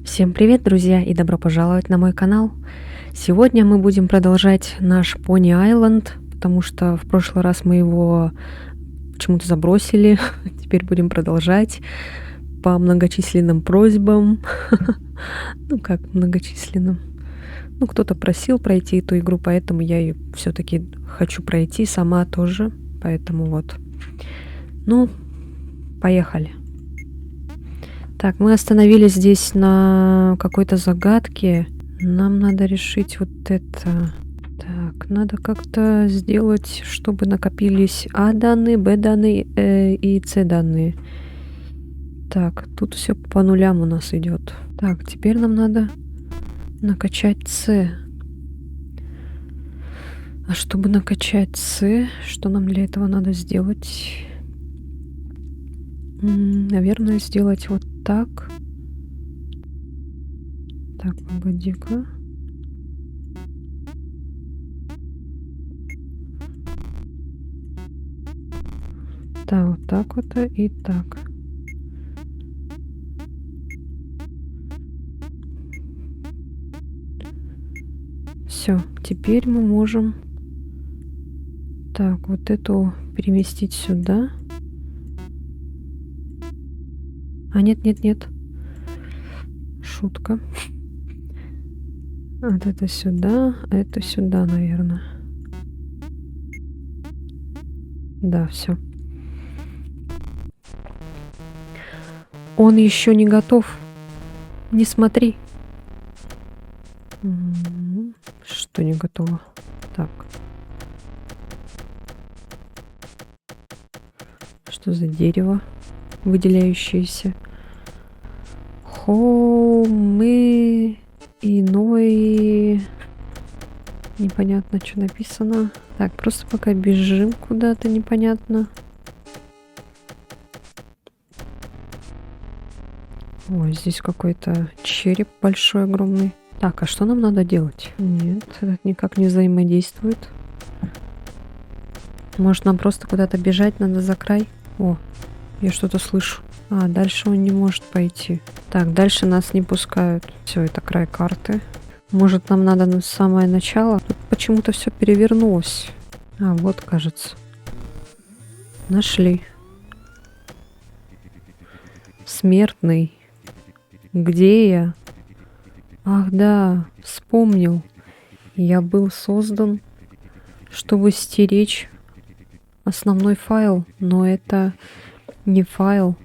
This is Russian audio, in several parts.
Всем привет, друзья, и добро пожаловать на мой канал. Сегодня мы будем продолжать наш Pony Island, потому что в прошлый раз мы его почему-то забросили. Теперь будем продолжать по многочисленным просьбам. Ну как многочисленным? Ну, кто-то просил пройти эту игру, поэтому я ее все-таки хочу пройти сама тоже. Поэтому вот. Ну, поехали. Так, мы остановились здесь на какой-то загадке. Нам надо решить вот это. Так, надо как-то сделать, чтобы накопились А данные, Б данные и С данные. Так, тут все по нулям у нас идет. Так, теперь нам надо накачать С. А чтобы накачать С, что нам для этого надо сделать? Наверное, сделать вот так. Так, погоди-ка. Так, вот так вот и так. Все, теперь мы можем так вот эту переместить сюда. А нет. Шутка. Вот это сюда, а это сюда, наверное. Да, все. Он еще не готов. Не смотри. Что не готово? Так. Что за дерево выделяющееся? Холмы иной. Непонятно, что написано. Так, просто пока бежим куда-то непонятно. Ой, здесь какой-то череп большой, огромный. Так, а что нам надо делать? Нет, этот никак не взаимодействует. Может, нам просто куда-то бежать надо за край? О, я что-то слышу. А, дальше он не может пойти. Так, дальше нас не пускают. Все, это край карты. Может, нам надо на самое начало? Тут почему-то все перевернулось. А, вот, кажется. Нашли. Смертный. Где я? Ах, да, вспомнил. Я был создан, чтобы стеречь основной файл, но это не файл.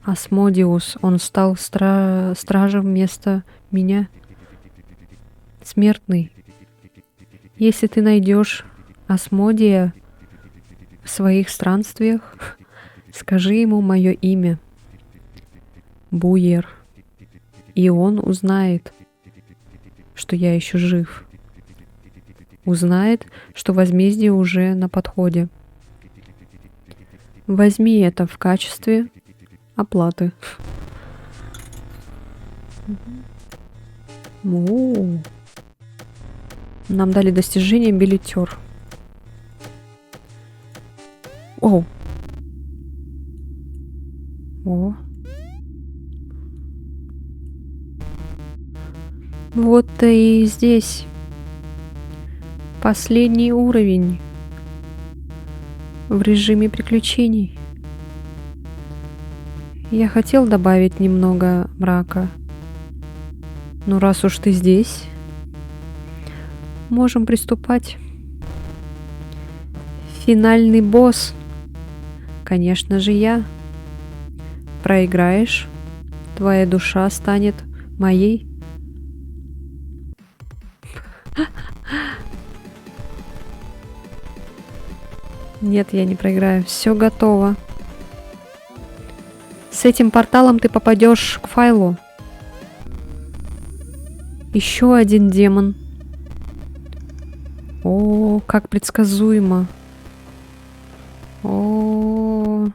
Асмодиус, он стал стражем вместо меня. Смертный. Если ты найдешь Асмодия в своих странствиях, скажи ему мое имя. Буер. И он узнает, что я еще жив. Узнает, что возмездие уже на подходе. Возьми это в качестве оплаты. О, нам дали достижение билетер. О. О. Вот и здесь последний уровень в режиме приключений. Я хотел добавить немного мрака, но раз уж ты здесь, можем приступать. Финальный босс, конечно же, я. Проиграешь, твоя душа станет моей. Нет, я не проиграю. Все готово. С этим порталом ты попадешь к файлу. Еще один демон. О, как предсказуемо. О.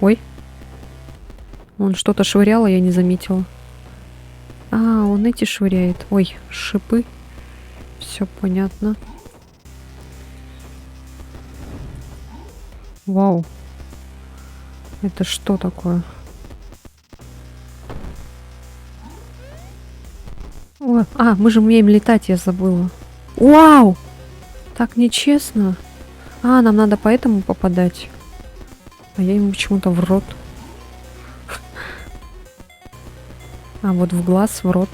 Ой. Он что-то швырял, а я не заметила. А, он эти швыряет. Ой, шипы. Все понятно. Вау. Это что такое? О, мы же умеем летать, я забыла. Вау! Так нечестно. Нам надо по этому попадать. А я ему почему-то в рот. Вот в глаз, в рот.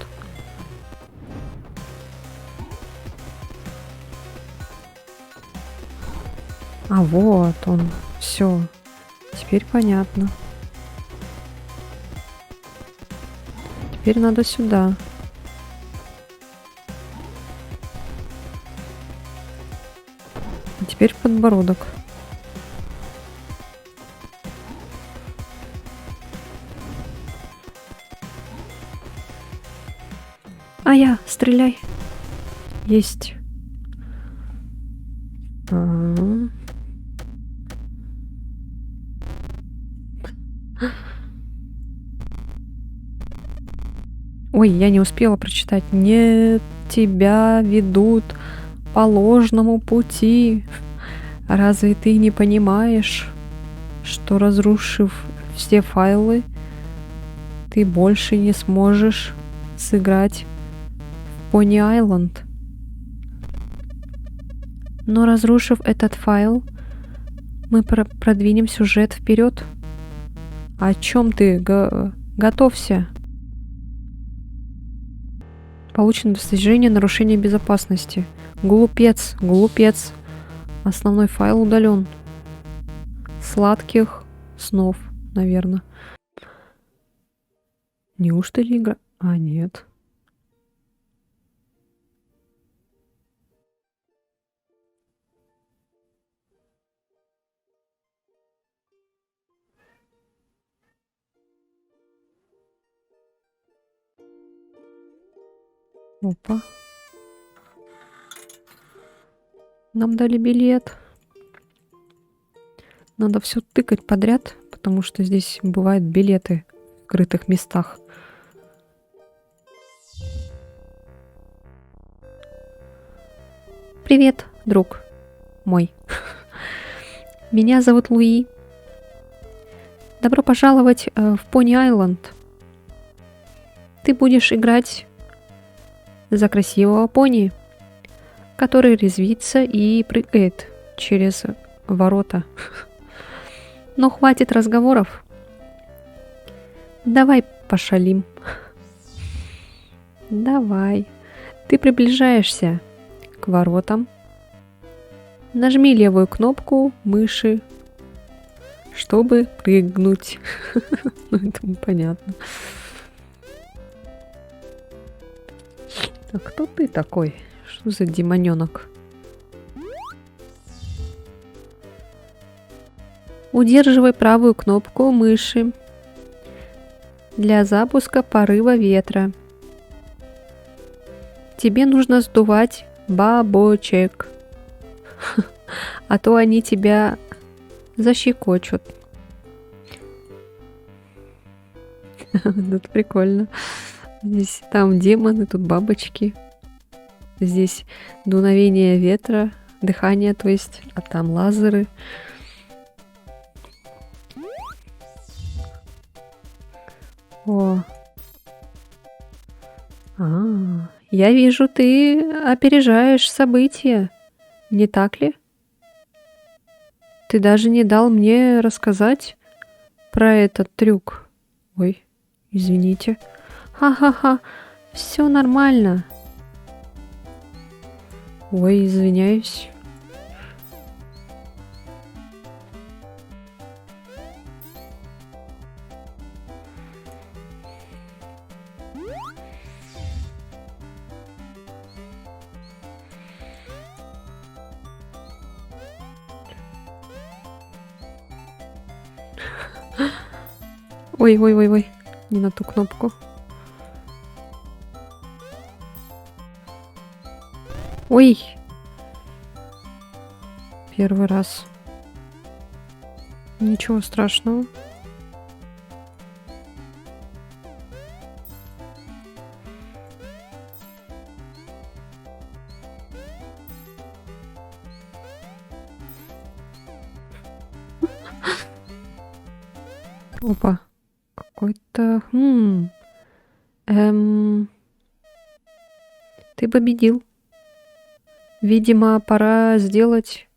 Вот он. Все. Теперь понятно. Теперь надо сюда. А теперь подбородок. Стреляй. Есть. Ой, я не успела прочитать. Нет, тебя ведут по ложному пути. Разве ты не понимаешь, что, разрушив все файлы, ты больше не сможешь сыграть в Pony Island? Но разрушив этот файл, мы продвинем сюжет вперед. О чем ты? Готовься. Получено достижение нарушения безопасности. Глупец, глупец. Основной файл удален. Сладких снов, наверное. Неужто ли игра? Нет. Опа. Нам дали билет. Надо все тыкать подряд, потому что здесь бывают билеты в скрытых местах. Привет, друг мой. Меня зовут Луи. Добро пожаловать в Pony Island. Ты будешь играть за красивого пони, который резвится и прыгает через ворота. Но хватит разговоров. Давай пошалим. Давай. Ты приближаешься к воротам. Нажми левую кнопку мыши, чтобы прыгнуть. Это понятно. А кто ты такой? Что за демоненок? Удерживай правую кнопку мыши для запуска порыва ветра. Тебе нужно сдувать бабочек, а то они тебя защекочут. Это прикольно. Здесь там демоны, тут бабочки. Здесь дуновение ветра, дыхание, то есть, а там лазеры. О. Я вижу, ты опережаешь события, не так ли? Ты даже не дал мне рассказать про этот трюк. Ой, извините. Ха-ха-ха, все нормально. Ой, извиняюсь. Ой, не на ту кнопку. Ой, первый раз. Ничего страшного. Опа. Какой-то... Ты победил. Видимо, пора сделать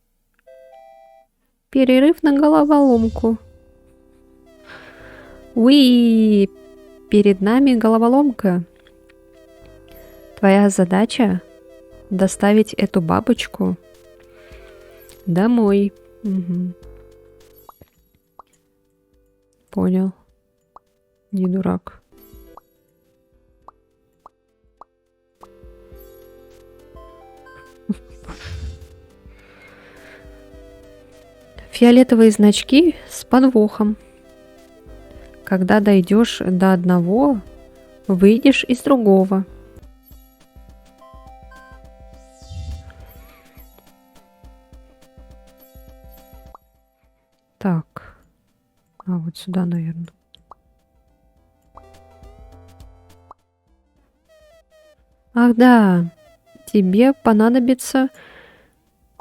перерыв на головоломку. Уи! Перед нами головоломка. Твоя задача — доставить эту бабочку домой. Угу. Понял. Не дурак. Фиолетовые значки с подвохом. Когда дойдешь до одного, выйдешь из другого. Так. А вот сюда, наверное. Ах да, тебе понадобится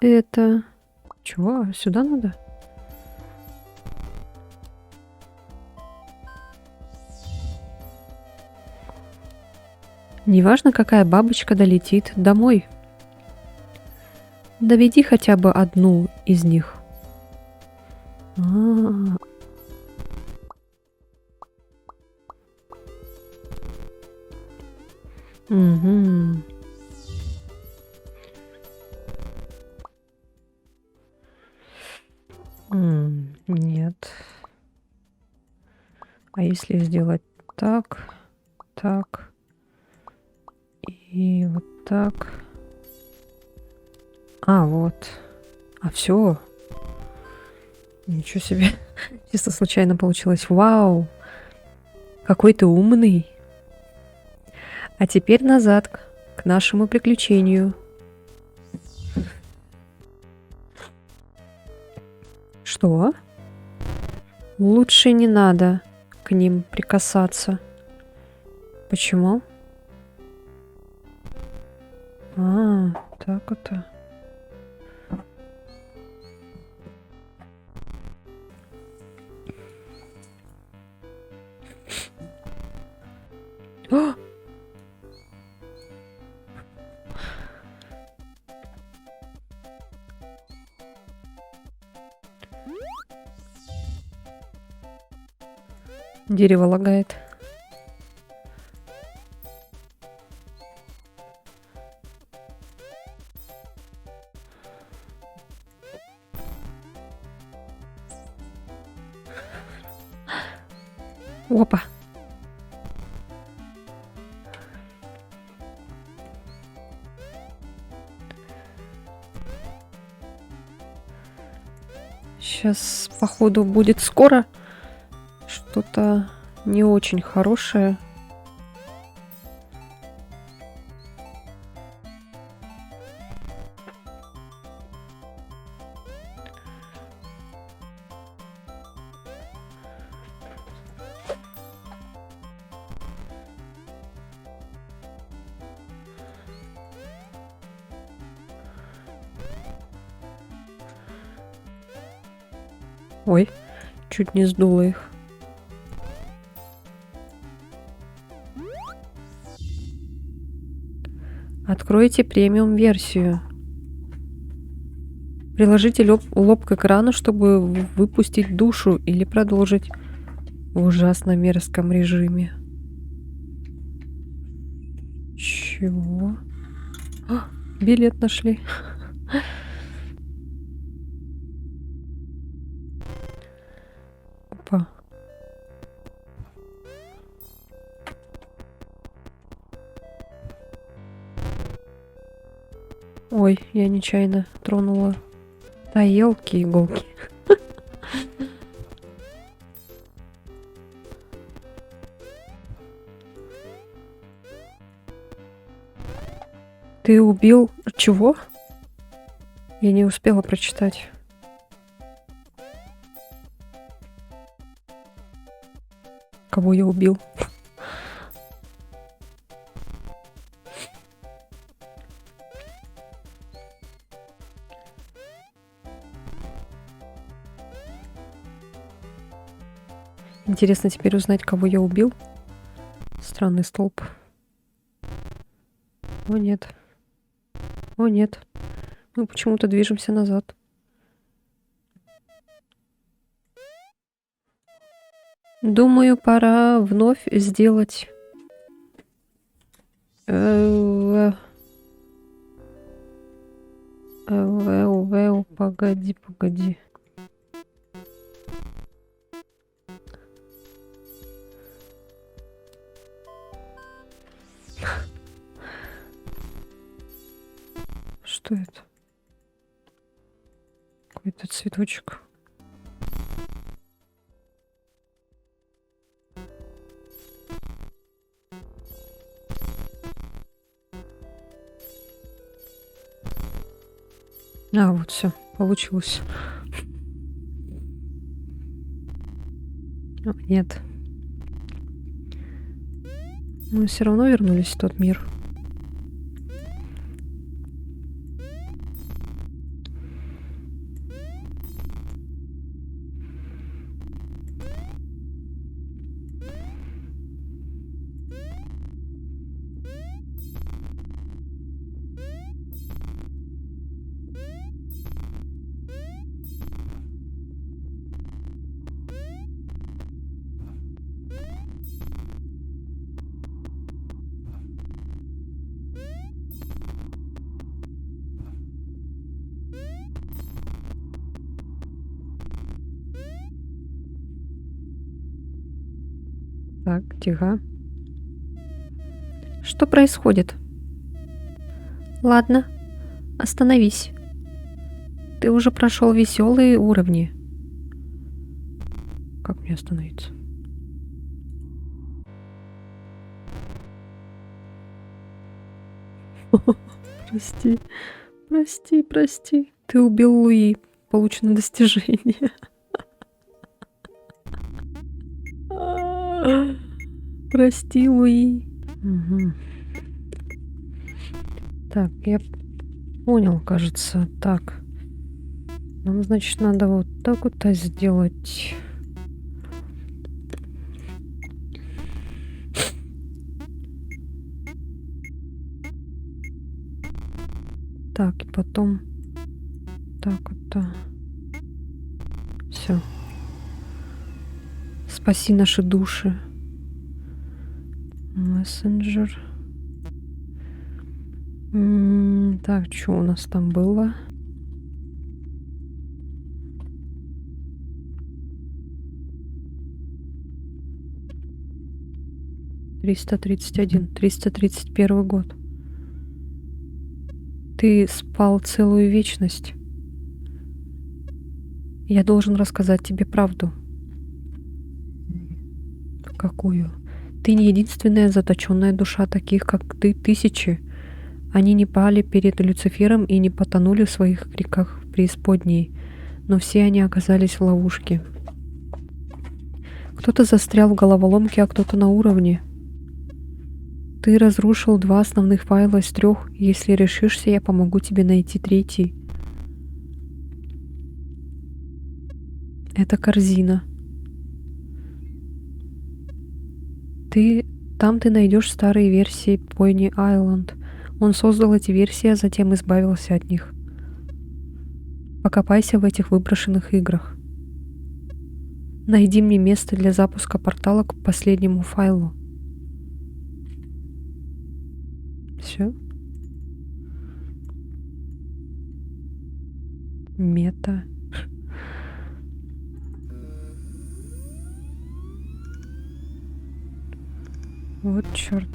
это... Чего? Сюда надо? Неважно, какая бабочка долетит домой. Доведи хотя бы одну из них. А-а-а. Угу. Нет. А если сделать так, так и вот так? А, вот. А все. Ничего себе. Чисто случайно получилось. Вау. Какой ты умный. А теперь назад к нашему приключению. Что? Лучше не надо к ним прикасаться. Почему? А, так это. О! Дерево лагает. Опа. Сейчас, походу, будет скоро что-то не очень хорошее. Ой, чуть не сдуло их. Откройте премиум-версию. Приложите лоб к экрану, чтобы выпустить душу или продолжить в ужасно мерзком режиме. Чего? А, билет нашли. Опа. Ой, я нечаянно тронула. Да елки-иголки. Ты убил... Чего? Я не успела прочитать. Кого я убил? Интересно теперь узнать, кого я убил. Странный столб. О нет. О нет. Мы почему-то движемся назад. Думаю, пора вновь сделать... Погоди. Что это? Какой-то цветочек. А, вот все, получилось. О, нет. Мы все равно вернулись в тот мир. Так, тихо. Что происходит? Ладно, остановись. Ты уже прошел веселые уровни. Как мне остановиться? Прости. Ты убил Луи. Получено достижение. Прости, Луи. Угу. Так, я понял, кажется. Так. Нам, значит, надо вот так вот сделать. Так, и потом так вот. Все. Спаси наши души. Мессенджер. Так, что у нас там было? $331 год. Ты спал целую вечность. Я должен рассказать тебе правду. Какую? Ты не единственная заточенная душа, таких как ты тысячи. Они не пали перед Люцифером и не потонули в своих реках преисподней, но все они оказались в ловушке. Кто-то застрял в головоломке, а кто-то на уровне. Ты разрушил 2 основных файла из 3. Если решишься, я помогу тебе найти 3. Это корзина. Там ты найдешь старые версии Pony Island. Он создал эти версии, а затем избавился от них. Покопайся в этих выброшенных играх. Найди мне место для запуска портала к последнему файлу. Все. Мета. Вот черт.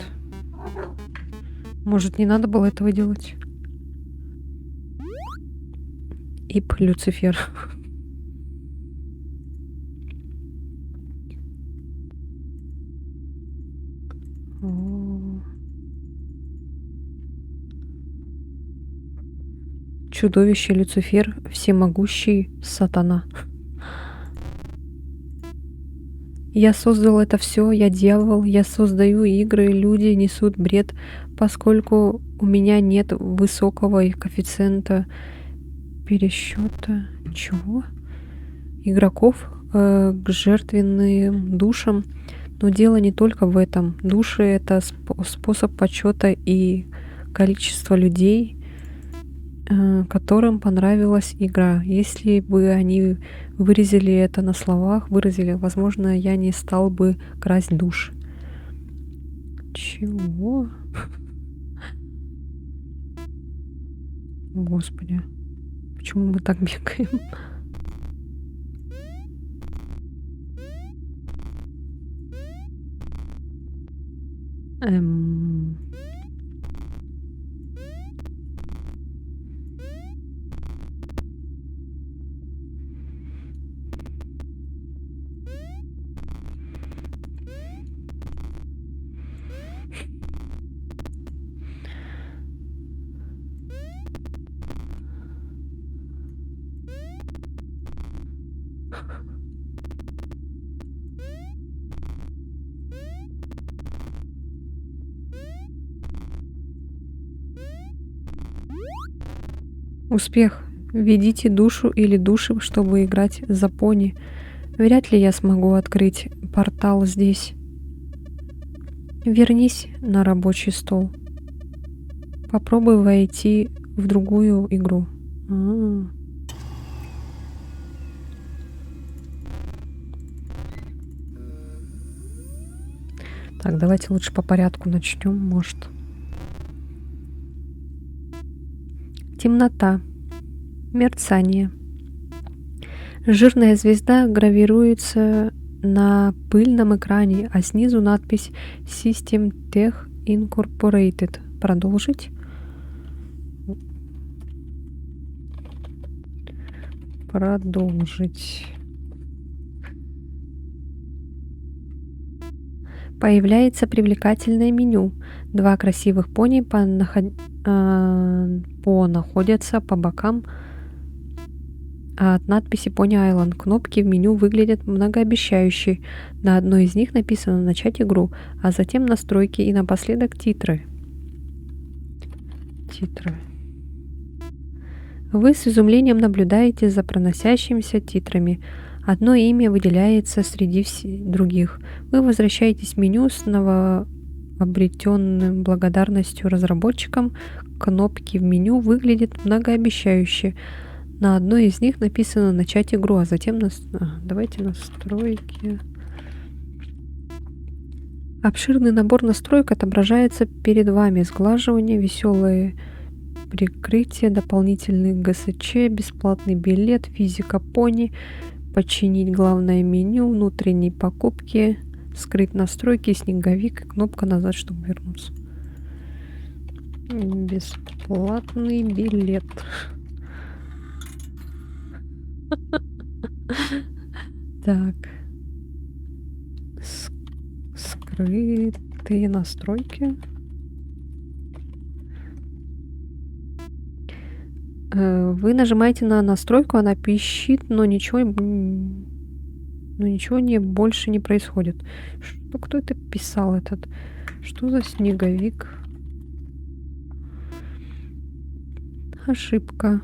Может, не надо было этого делать? Ип Люцифер. Чудовище Люцифер, всемогущий сатана. Я создал это все, я дьявол, я создаю игры, люди несут бред, поскольку у меня нет высокого коэффициента пересчета чего? Игроков к жертвенным душам. Но дело не только в этом. Души — это способ почета и количество людей, которым понравилась игра. Если бы они выразили это на словах, возможно, я не стал бы красть душ. Чего? Господи, почему мы так бегаем? Эм. Успех. Введите душу или души, чтобы играть за пони. Вряд ли я смогу открыть портал здесь. Вернись на рабочий стол. Попробуй войти в другую игру. Так, давайте лучше по порядку начнем, может. Темнота. Мерцание. Жирная звезда гравируется на пыльном экране, а снизу надпись System Tech Incorporated. Продолжить. Продолжить. Появляется привлекательное меню. Два красивых пони находятся по бокам от надписи Pony Island. Кнопки в меню выглядят многообещающе. На одной из них написано «Начать игру», а затем настройки и напоследок титры. Вы с изумлением наблюдаете за проносящимися титрами. Одно имя выделяется среди других. Вы возвращаетесь в меню с новообретенной благодарностью разработчикам. Кнопки в меню выглядят многообещающе. На одной из них написано «Начать игру», а затем давайте настройки. Обширный набор настроек отображается перед вами. Сглаживание, веселое прикрытие, дополнительный ГСЧ, бесплатный билет, физика пони, починить главное меню, внутренние покупки, скрыть настройки, снеговик и кнопка назад, чтобы вернуться. Бесплатный билет. Так. Скрытые настройки. Вы нажимаете на настройку, она пищит, но ничего больше не происходит. Кто это писал этот? Что за снеговик? Ошибка.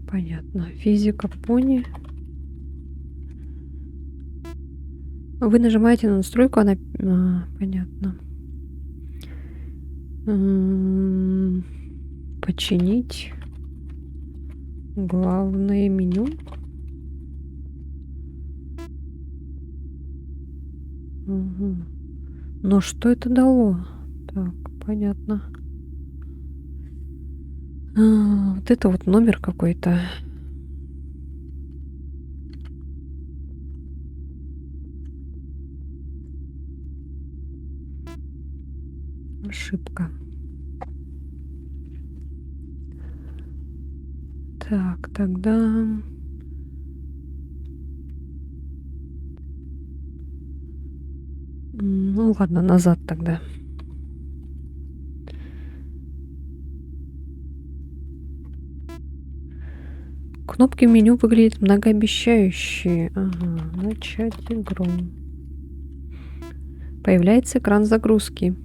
Понятно. Физика пони. Вы нажимаете на настройку, она... понятно. Починить главное меню. Угу. Но что это дало? Так, понятно. Вот это вот номер какой-то. Ошибка. Так, тогда... Ну ладно, назад тогда. Кнопки в меню выглядят многообещающие. Ага, начать игру. Появляется экран загрузки.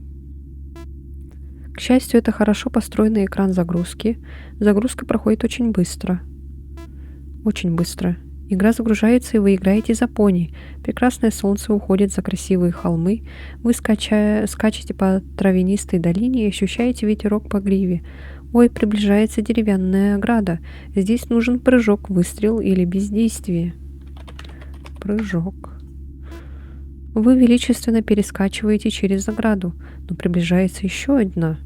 К счастью, это хорошо построенный экран загрузки. Загрузка проходит очень быстро. Очень быстро. Игра загружается, и вы играете за пони. Прекрасное солнце уходит за красивые холмы. Вы скачете по травянистой долине и ощущаете ветерок по гриве. Ой, приближается деревянная ограда. Здесь нужен прыжок, выстрел или бездействие. Прыжок. Вы величественно перескакиваете через ограду, но приближается еще одна.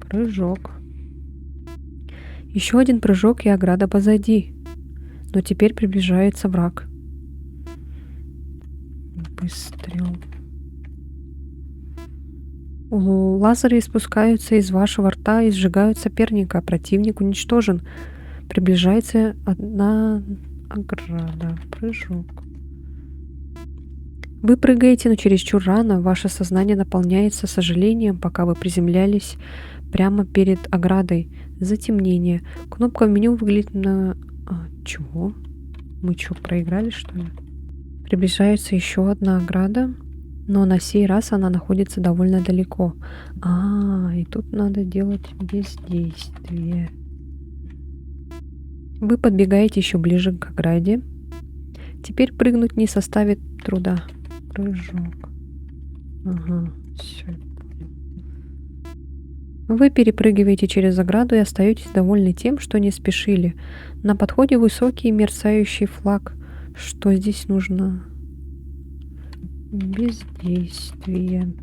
Прыжок. Еще один прыжок, и ограда позади. Но теперь приближается враг. Выстрел. Лазеры испускаются из вашего рта и сжигают соперника. Противник уничтожен. Приближается одна ограда. Прыжок. Вы прыгаете, но чересчур рано. Ваше сознание наполняется сожалением, пока вы приземлялись прямо перед оградой. Затемнение. Кнопка в меню выглядит на... чего? Мы что, проиграли, что ли? Приближается еще одна ограда, но на сей раз она находится довольно далеко. И тут надо делать бездействие. Вы подбегаете еще ближе к ограде. Теперь прыгнуть не составит труда. Прыжок. Все. Вы перепрыгиваете через ограду и остаетесь довольны тем, что не спешили. На подходе высокий мерцающий флаг. Что здесь нужно? Бездействие.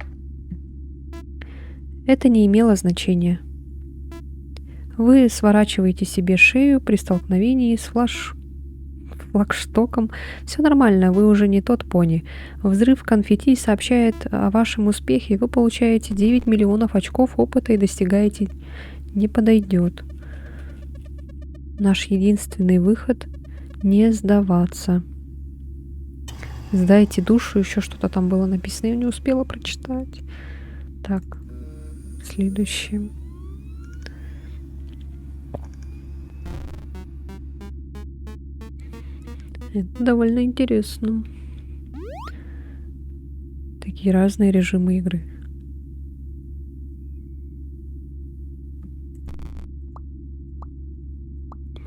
Это не имело значения. Вы сворачиваете себе шею при столкновении с флагштоком. Все нормально, вы уже не тот пони. Взрыв конфетти сообщает о вашем успехе. Вы получаете 9 миллионов очков опыта и достигаете «не подойдет». Наш единственный выход — не сдаваться. Сдайте душу, еще что-то там было написано, я не успела прочитать. Так, следующий. Это довольно интересно. Такие разные режимы игры.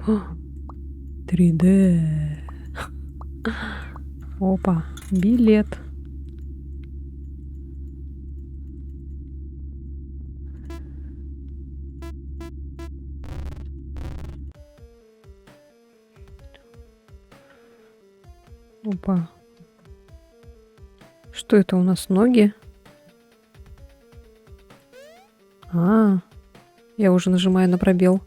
О, 3D. Опа, билет. Опа. Что это у нас, ноги? Я уже нажимаю на пробел.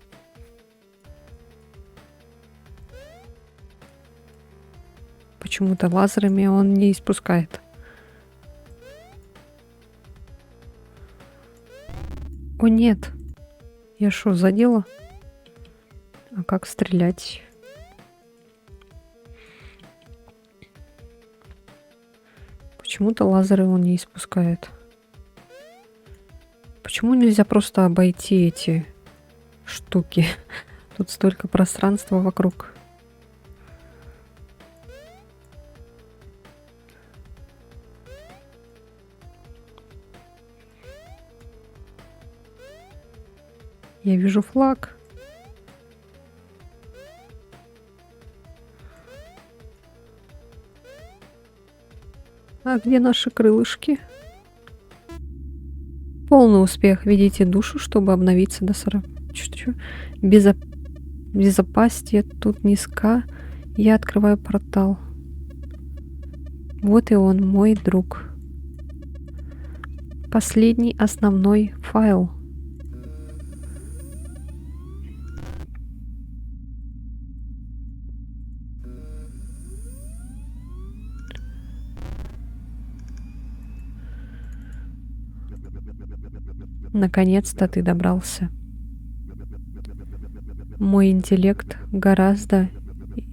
Почему-то лазерами он не испускает. О, нет. Я что, задела? А как стрелять? Почему-то лазеры он не испускает. Почему нельзя просто обойти эти штуки? Тут столько пространства вокруг. Я вижу флаг. А где наши крылышки? Полный успех. Ведите душу, чтобы обновиться до 40. Безопасие тут низка. Я открываю портал. Вот и он, мой друг. Последний основной файл. Наконец-то ты добрался. Мой интеллект гораздо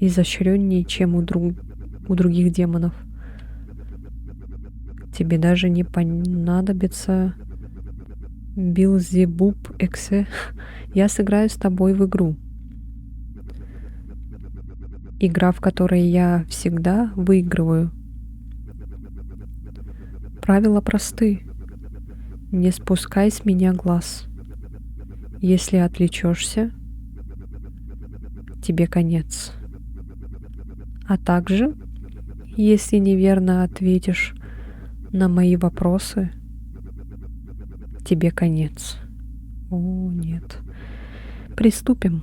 изощреннее, чем у других демонов. Тебе даже не понадобится Билзебуб Эксе. Я сыграю с тобой в игру. Игра, в которой я всегда выигрываю. Правила просты. Не спускай с меня глаз. Если отвлечешься, тебе конец. А также, если неверно ответишь на мои вопросы, тебе конец. О, нет. Приступим.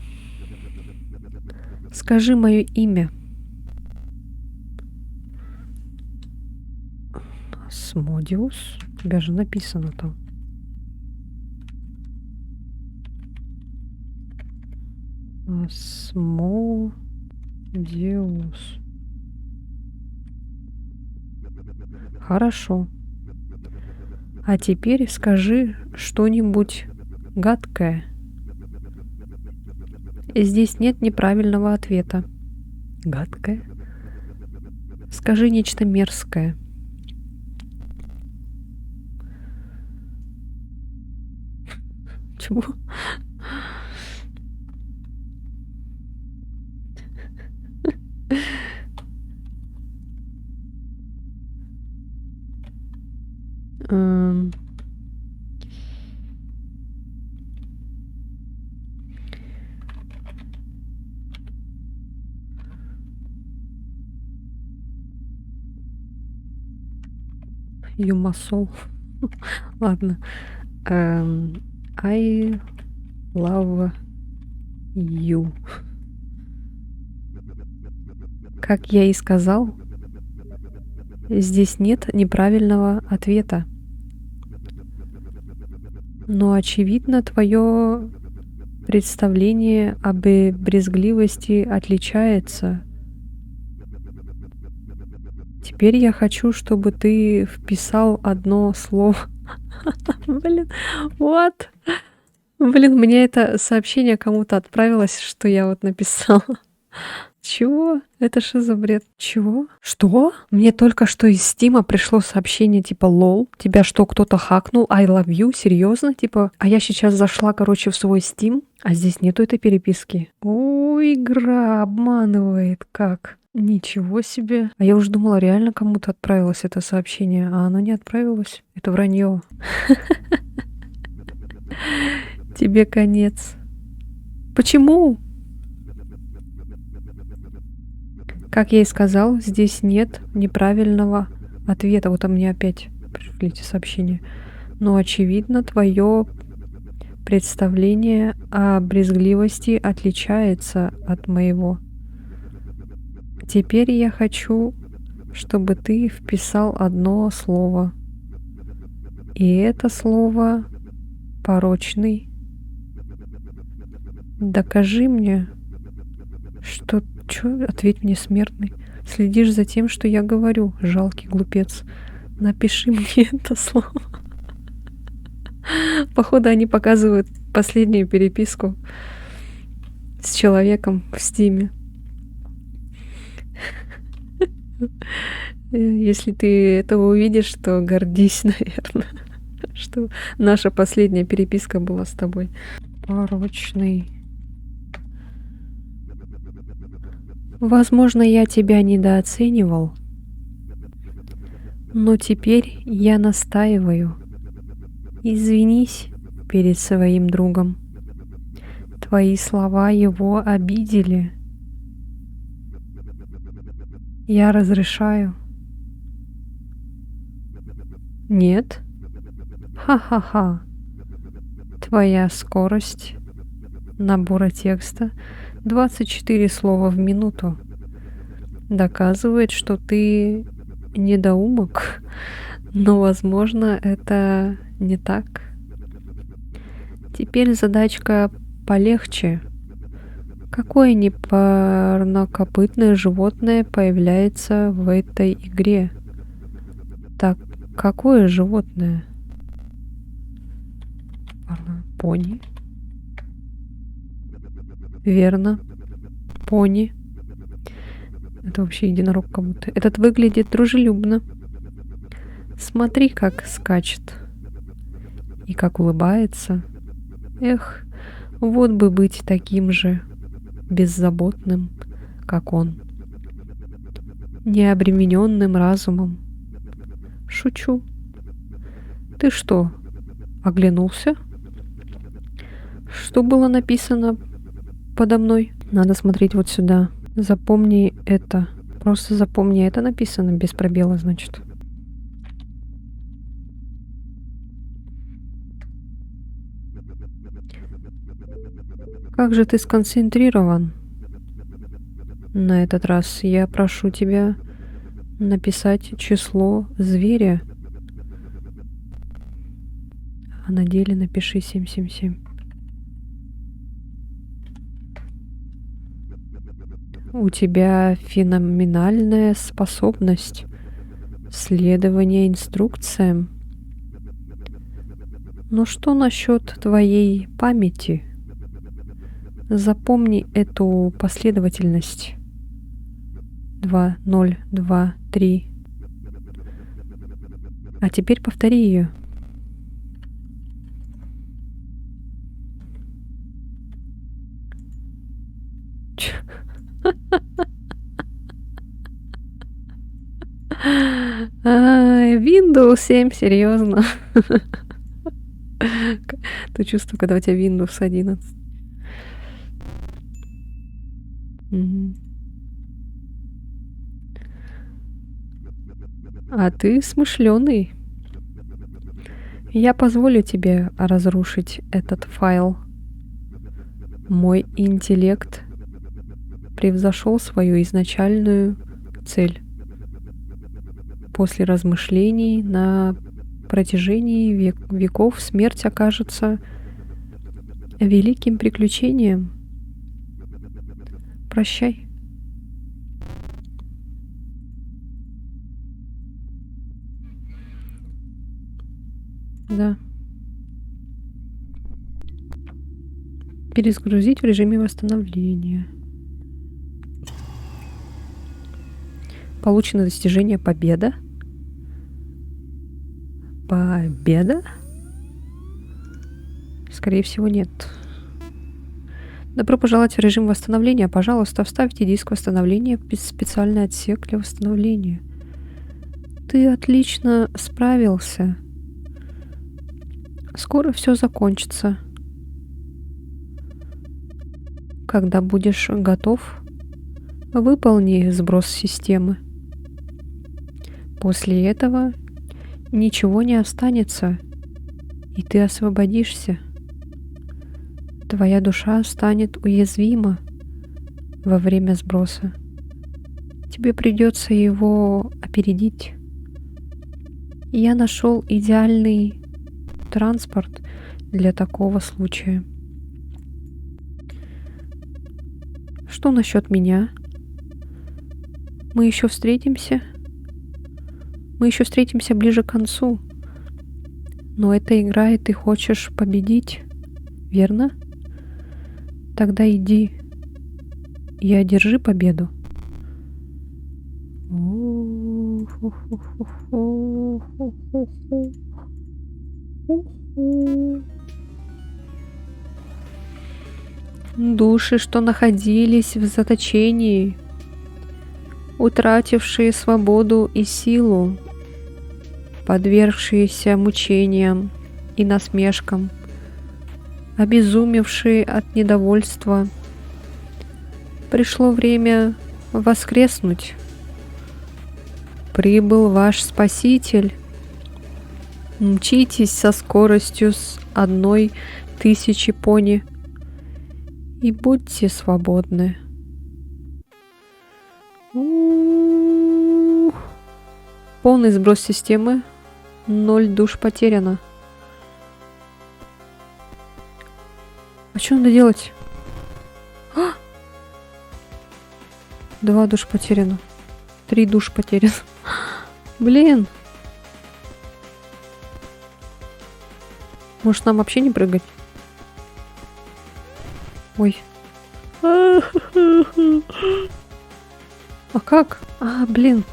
Скажи мое имя. Асмодиус. У тебя же написано там. Асмодиус. Хорошо. А теперь скажи что-нибудь гадкое. Здесь нет неправильного ответа. Гадкое? Скажи нечто мерзкое. Чего? Юмасол. Ладно. I love you. Как я и сказал, здесь нет неправильного ответа. Но, очевидно, твое представление об брезгливости отличается. Теперь я хочу, чтобы ты вписал одно слово. Блин, what? Блин, мне это сообщение кому-то отправилось, что я вот написала. Чего? Это что за бред? Чего? Что? Мне только что из Стима пришло сообщение типа «Лол, тебя что, кто-то хакнул? I love you?» Серьезно? Типа, а я сейчас зашла, короче, в свой Steam, а здесь нету этой переписки. О, игра обманывает как. Ничего себе. А я уже думала, реально кому-то отправилось это сообщение, а оно не отправилось. Это вранье. Тебе конец. Почему? Как я и сказал, здесь нет неправильного ответа. Вот мне опять пришли эти сообщения. Но, очевидно, твое представление о брезгливости отличается от моего. Теперь я хочу, чтобы ты вписал одно слово. И это слово порочный. Докажи мне, что... Чё? Ответь мне, смертный. Следишь за тем, что я говорю, жалкий глупец. Напиши мне это слово. Походу, они показывают последнюю переписку с человеком в Стиме. Если ты этого увидишь, то гордись, наверное, что наша последняя переписка была с тобой. Порочный. Возможно, я тебя недооценивал, но теперь я настаиваю. Извинись перед своим другом. Твои слова его обидели. Я разрешаю. Нет? Ха-ха-ха. Твоя скорость набора текста 24 слова в минуту доказывает, что ты недоумок, но, возможно, это не так. Теперь задачка полегче. Какое непарнокопытное животное появляется в этой игре? Так, какое животное? Пони. Верно. Пони. Это вообще единорог как будто. Этот выглядит дружелюбно. Смотри, как скачет. И как улыбается. Эх, вот бы быть таким же беззаботным, как он. Необремененным разумом. Шучу. Ты что, оглянулся? Что было написано подо мной? Надо смотреть вот сюда. Запомни это. Просто запомни это, написано без пробела, значит. Как же ты сконцентрирован на этот раз. Я прошу тебя написать число зверя. А на деле напиши 777. У тебя феноменальная способность следования инструкциям. Но что насчет твоей памяти? Запомни эту последовательность. 2, 0, 2, 3. А теперь повтори ее. Windows 7, серьезно. То чувство, когда у тебя Windows 11. А ты смышленый. Я позволю тебе разрушить этот файл. Мой интеллект превзошел свою изначальную цель. После размышлений на протяжении веков смерть окажется великим приключением. Прощай. Да. Перезагрузить в режиме восстановления. Получено достижение победа. Победа? Скорее всего, нет. Добро пожаловать в режим восстановления. Пожалуйста, вставьте диск восстановления в специальный отсек для восстановления. Ты отлично справился. Скоро все закончится. Когда будешь готов, выполни сброс системы. После этого ничего не останется, и ты освободишься. Твоя душа станет уязвима во время сброса. Тебе придется его опередить. Я нашел идеальный транспорт для такого случая. Что насчет меня? Мы еще встретимся? Мы еще встретимся ближе к концу. Но эта игра, и ты хочешь победить, верно? Тогда иди и одержи победу. Души, что находились в заточении, утратившие свободу и силу, подвергшиеся мучениям и насмешкам, обезумевшие от недовольства. Пришло время воскреснуть. Прибыл ваш Спаситель. Мчитесь со скоростью с 1000 пони и будьте свободны. Полный сброс системы. 0 душ потеряно. А что надо делать? 2 душ потеряно. 3 душ потеряно. Блин. Может, нам вообще не прыгать? Ой. А как? Блин.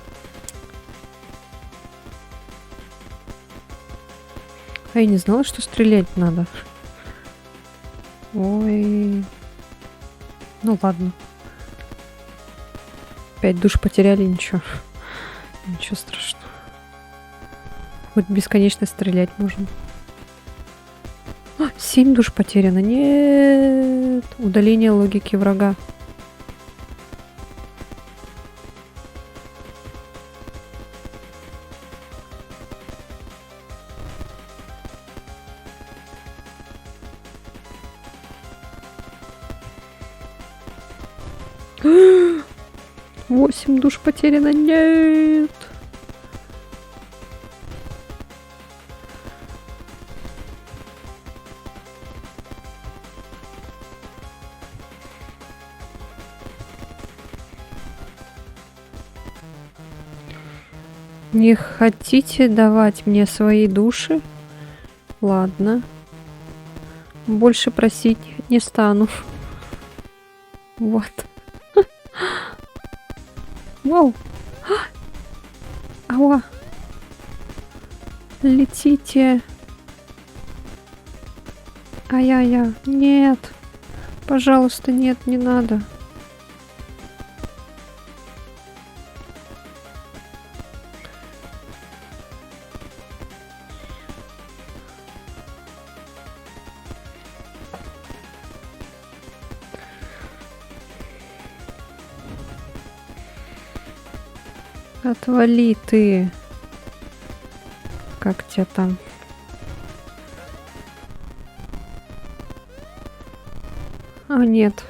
А я не знала, что стрелять надо. Ой. Ну ладно. 5 душ потеряли, ничего. Ничего страшного. Хоть бесконечно стрелять можно. 7 душ потеряно. Нет. Удаление логики врага. 8 душ потеряно. Нет. Не хотите давать мне свои души? Ладно. Больше просить не стану. Вот. Вау. Ауа. Летите. Ай-яй-яй. Нет. Пожалуйста, нет, не надо. Отвали ты. Как тебя там? А, нет.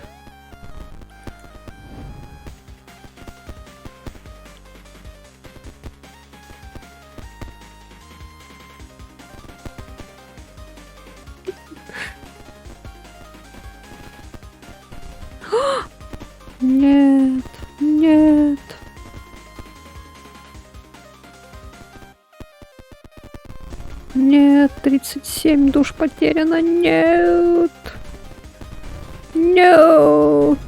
Нет, нет. Нет, 37 душ потеряно. Нет. Нет.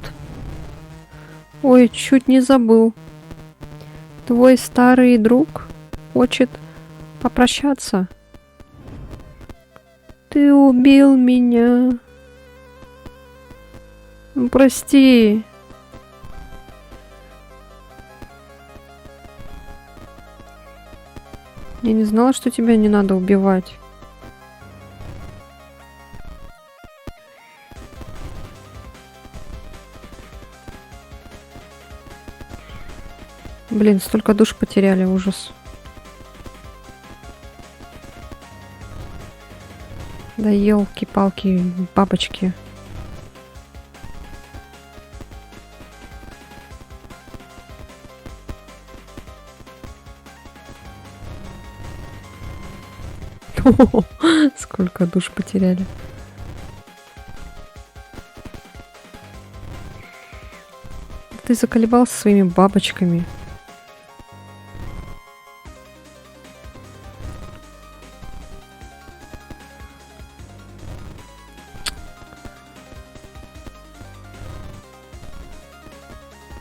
Ой, чуть не забыл. Твой старый друг хочет попрощаться. Ты убил меня. Прости. Я не знала, что тебя не надо убивать. Блин, столько душ потеряли, ужас. Да елки-палки, бабочки. Сколько душ потеряли. Ты заколебался своими бабочками.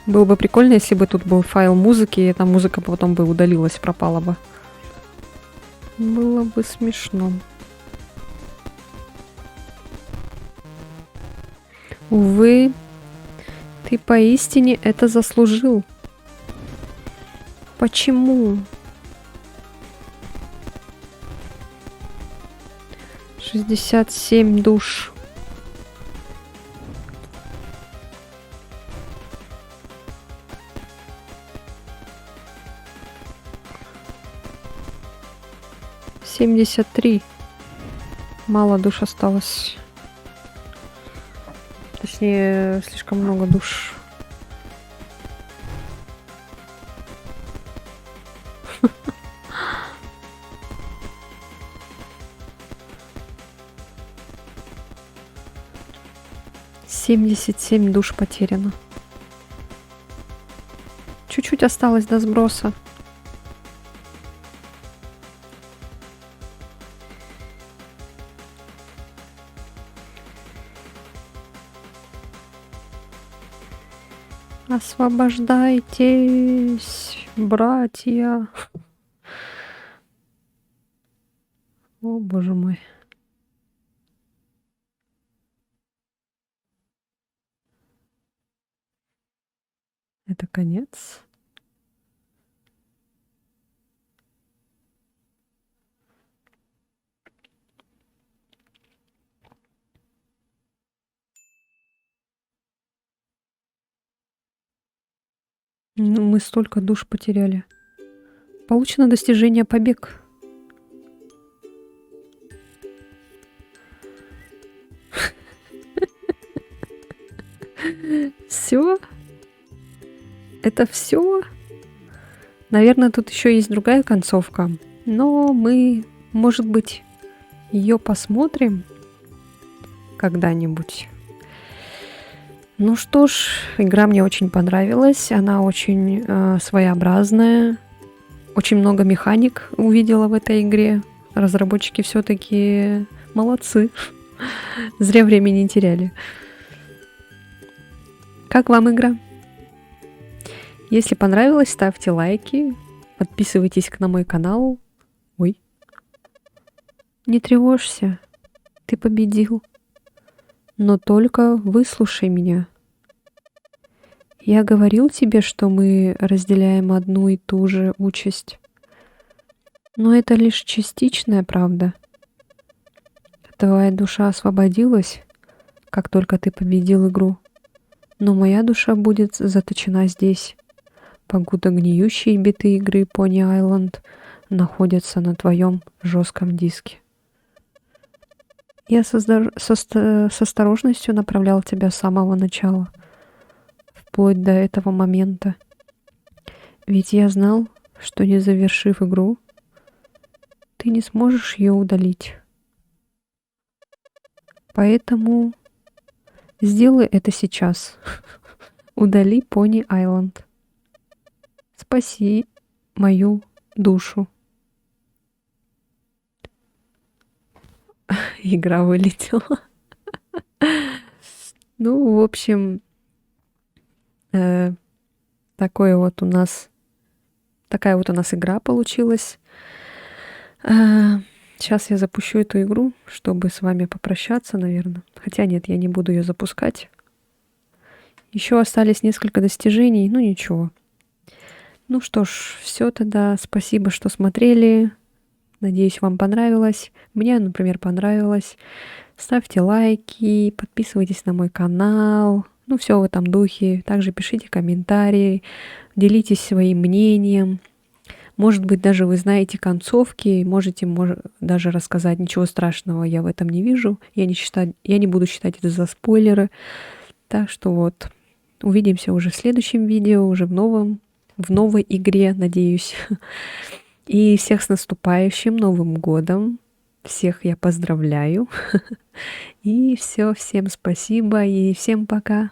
Было бы прикольно, если бы тут был файл музыки, и эта музыка потом бы удалилась, пропала бы. Было бы смешно. Увы, ты поистине это заслужил. Почему? 67 душ. $73. Мало душ осталось. Точнее, слишком много душ. $77 душ потеряно. Чуть-чуть осталось до сброса. Освобождайтесь, братья. О, боже мой. Это конец. Ну, мы столько душ потеряли. Получено достижение побег. Все? Это все. Наверное, тут еще есть другая концовка, но мы, может быть, ее посмотрим когда-нибудь. Ну что ж, игра мне очень понравилась, она очень своеобразная, очень много механик увидела в этой игре. Разработчики все-таки молодцы, зря времени не теряли. Как вам игра? Если понравилось, ставьте лайки, подписывайтесь на мой канал. Ой, не тревожься, ты победил. Но только выслушай меня. Я говорил тебе, что мы разделяем одну и ту же участь. Но это лишь частичная правда. Твоя душа освободилась, как только ты победил игру. Но моя душа будет заточена здесь, покуда гниющие биты игры Pony Island находятся на твоем жестком диске. Я с осторожностью направлял тебя с самого начала, вплоть до этого момента. Ведь я знал, что не завершив игру, ты не сможешь ее удалить. Поэтому сделай это сейчас. Удали Pony Island. Спаси мою душу. Игра вылетела. Ну, в общем, такая вот у нас игра получилась. Сейчас я запущу эту игру, чтобы с вами попрощаться, наверное. Хотя нет, я не буду ее запускать. Еще остались несколько достижений, ну ничего. Ну что ж, все тогда. Спасибо, что смотрели. Надеюсь, вам понравилось. Мне, например, понравилось. Ставьте лайки, подписывайтесь на мой канал. Ну, все в этом духе. Также пишите комментарии, делитесь своим мнением. Может быть, даже вы знаете концовки, можете даже рассказать. Ничего страшного я в этом не вижу. Я не буду считать это за спойлеры. Так что вот, увидимся уже в следующем видео, уже в новой игре, надеюсь. И всех с наступающим Новым годом. Всех я поздравляю. И все, всем спасибо и всем пока.